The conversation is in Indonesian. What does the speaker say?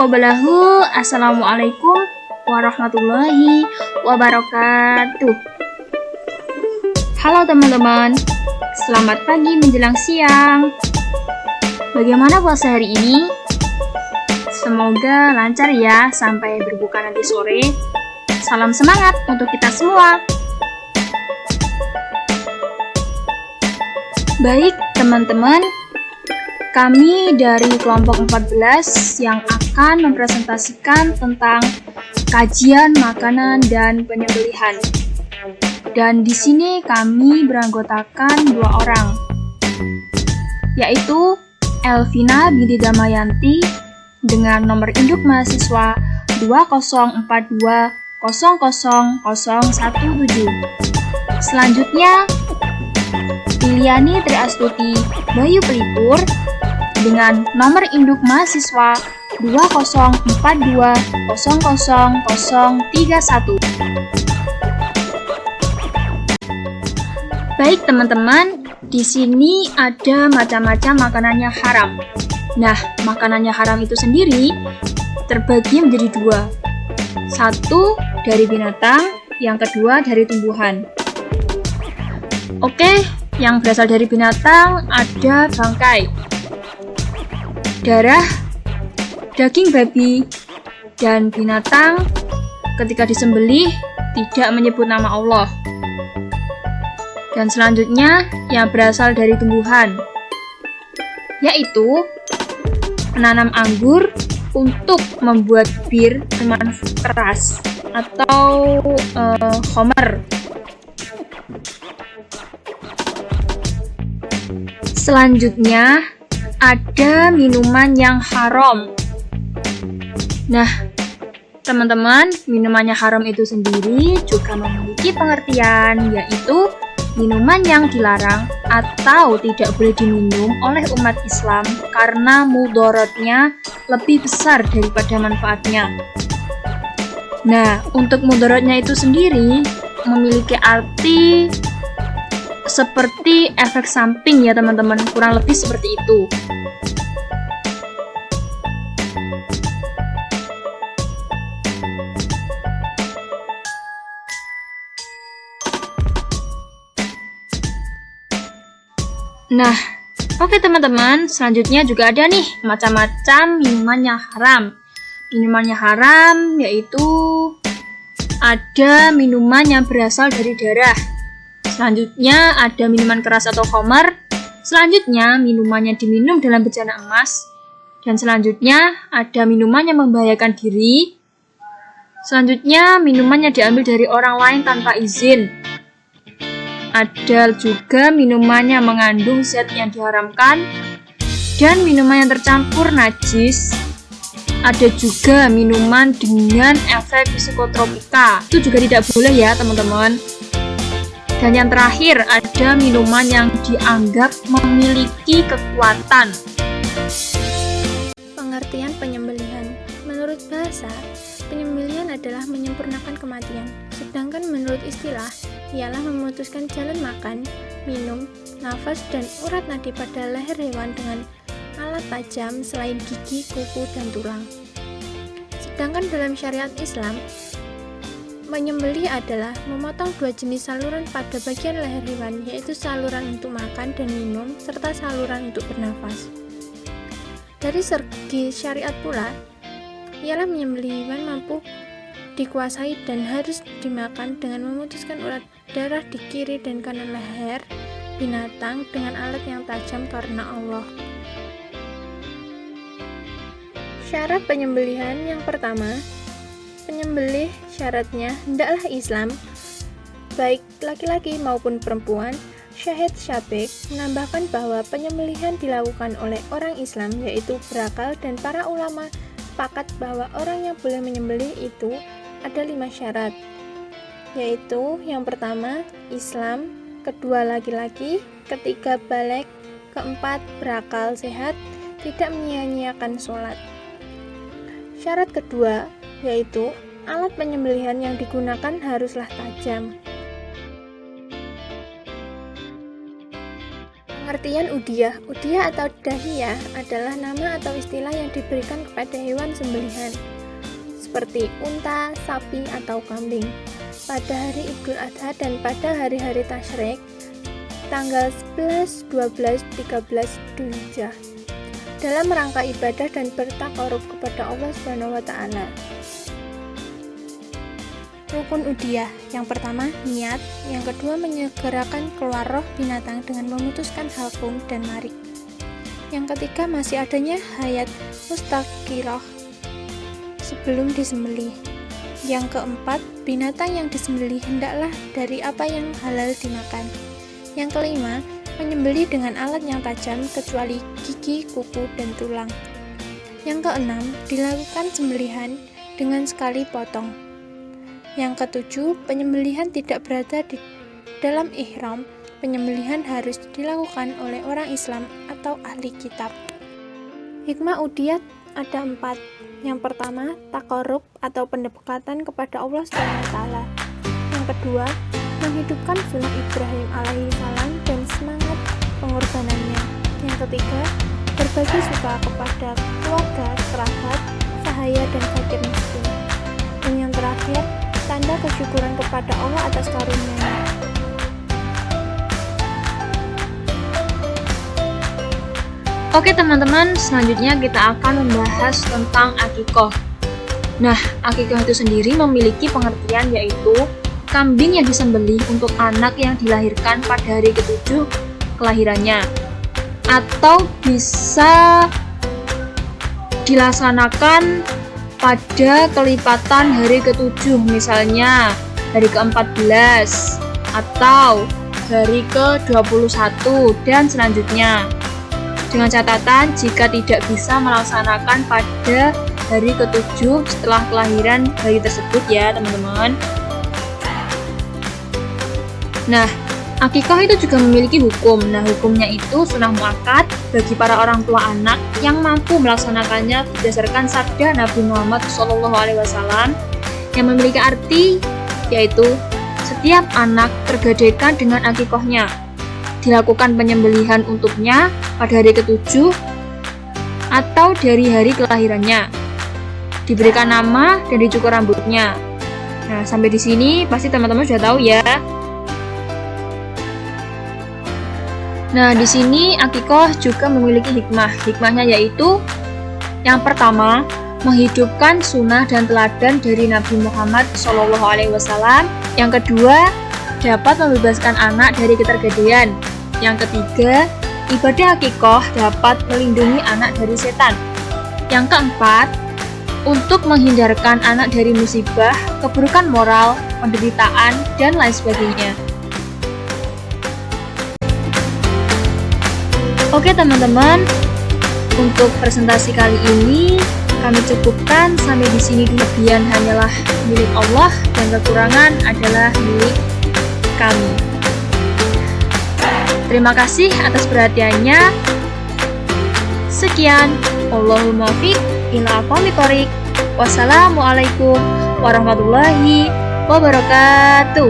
qablahu. Assalamualaikum warahmatullahi wabarakatuh. Halo teman-teman, selamat pagi menjelang siang. Bagaimana puasa hari ini? Semoga lancar ya sampai berbuka nanti sore. Salam semangat untuk kita semua. Baik teman-teman, kami dari kelompok 14 yang akan mempresentasikan tentang kajian makanan dan penyembelihan. Dan di sini kami beranggotakan 2 orang, yaitu Elvina binti Damayanti dengan nomor induk mahasiswa 2042000017. Selanjutnya Iliani Triastuti Bayu Pelipur dengan nomor induk mahasiswa 2042000031. Baik teman-teman, di sini ada macam-macam makanannya haram. Nah, makanannya haram itu sendiri terbagi menjadi 2. Satu dari binatang, yang kedua dari tumbuhan. Oke, yang berasal dari binatang ada bangkai, darah, daging babi, dan binatang ketika disembelih tidak menyebut nama Allah. Dan selanjutnya yang berasal dari tumbuhan, yaitu menanam anggur untuk membuat bir minuman keras atau khamar. Selanjutnya ada minuman yang haram. Nah, teman-teman, minumannya haram itu sendiri juga memiliki pengertian, yaitu minuman yang dilarang atau tidak boleh diminum oleh umat Islam karena mudaratnya lebih besar daripada manfaatnya. Nah, untuk mudaratnya itu sendiri memiliki arti seperti efek samping ya teman-teman, kurang lebih seperti itu. Nah, oke teman-teman, selanjutnya juga ada nih macam-macam minuman yang haram. Minumannya haram yaitu ada minuman yang berasal dari darah. Selanjutnya ada minuman keras atau khamar. Selanjutnya minumannya diminum dalam bejana emas. Dan selanjutnya ada minuman yang membahayakan diri. Selanjutnya minumannya diambil dari orang lain tanpa izin. Ada juga minuman yang mengandung zat yang diharamkan dan minuman yang tercampur najis. Ada juga minuman dengan efek psikotropika. Itu juga tidak boleh ya teman-teman. Dan yang terakhir ada minuman yang dianggap memiliki kekuatan. Pengertian penyembelihan. Menurut bahasa, penyembelihan adalah menyempurnakan kematian. Sedangkan menurut istilah, ialah memutuskan jalan makan, minum, nafas, dan urat nadi pada leher hewan dengan alat tajam selain gigi, kuku, dan tulang. Sedangkan dalam syariat Islam, menyembelih adalah memotong 2 jenis saluran pada bagian leher hewan, yaitu saluran untuk makan dan minum, serta saluran untuk bernafas. Dari segi syariat pula, ialah menyembelih hewan mampu dikuasai dan harus dimakan dengan memutuskan urat darah di kiri dan kanan leher binatang dengan alat yang tajam karena Allah. Syarat penyembelihan yang pertama, penyembelih syaratnya hendaklah Islam, baik laki-laki maupun perempuan. Syahid Syabik menambahkan bahwa penyembelihan dilakukan oleh orang Islam, yaitu berakal, dan para ulama sepakat bahwa orang yang boleh menyembelih itu ada 5 syarat, yaitu yang pertama Islam, kedua laki-laki, ketiga baligh, keempat berakal sehat, tidak menyia-nyiakan sholat. Syarat kedua yaitu alat penyembelihan yang digunakan haruslah tajam. Pengertian udhiyah. Udhiyah atau dahiyah adalah nama atau istilah yang diberikan kepada hewan sembelihan, seperti unta, sapi, atau kambing, pada hari Idul Adha dan pada hari-hari tasyrik, tanggal 11, 12, 13 Dzulhijjah, dalam rangka ibadah dan bertakarub kepada Allah SWT. Rukun udhiyah. Yang pertama, niat. Yang kedua, menyegerakan keluar roh binatang dengan memutuskan halqum dan marik. Yang ketiga, masih adanya hayat mustaqirah sebelum disembelih. Yang keempat, binatang yang disembelih hendaklah dari apa yang halal dimakan. Yang kelima, menyembelih dengan alat yang tajam kecuali gigi, kuku, dan tulang. Yang keenam, dilakukan sembelihan dengan sekali potong. Yang ketujuh, penyembelihan tidak berada di dalam ihram. Penyembelihan harus dilakukan oleh orang Islam atau ahli kitab. Hikmah udhiyah ada 4. Yang pertama, takarub atau pendekatan kepada Allah SWT. Yang kedua, menghidupkan sunnah Ibrahim alaihi salam dan semangat pengorbanannya. Yang ketiga, berbagi suka kepada keluarga, kerabat, sahaya, dan fakir miskin. Dan yang terakhir, tanda kesyukuran kepada Allah atas karunia-Nya. Oke teman-teman, selanjutnya kita akan membahas tentang akikoh. Nah, akikoh itu sendiri memiliki pengertian yaitu kambing yang disembelih untuk anak yang dilahirkan pada hari ke-7 kelahirannya, atau bisa dilaksanakan pada kelipatan hari ke-7, misalnya hari ke-14 atau hari ke-21 dan selanjutnya. Dengan catatan jika tidak bisa melaksanakan pada hari ke-7 setelah kelahiran bayi tersebut ya teman-teman. Nah, akikah itu juga memiliki hukum. Nah, hukumnya itu sunnah muakkad bagi para orang tua anak yang mampu melaksanakannya berdasarkan sabda Nabi Muhammad SAW yang memiliki arti yaitu setiap anak tergadaikan dengan akikahnya. Dilakukan penyembelihan untuknya pada hari ke-7 atau dari hari kelahirannya. Diberikan nama dan dicukur rambutnya. Nah, sampai di sini pasti teman-teman sudah tahu ya. Nah, di sini akikah juga memiliki hikmah. Hikmahnya yaitu yang pertama, menghidupkan sunnah dan teladan dari Nabi Muhammad SAW. Yang kedua, dapat membebaskan anak dari ketergadaian. Yang ketiga, ibadah akikah dapat melindungi anak dari setan. Yang keempat, untuk menghindarkan anak dari musibah, keburukan moral, penderitaan, dan lain sebagainya. Oke teman-teman, untuk presentasi kali ini kami cukupkan sampai di sini. Kelebihan hanyalah milik Allah dan kekurangan adalah milik kami. Terima kasih atas perhatiannya. Sekian, Allahumma fiq ila aqwamit thoriq. Wassalamualaikum warahmatullahi wabarakatuh.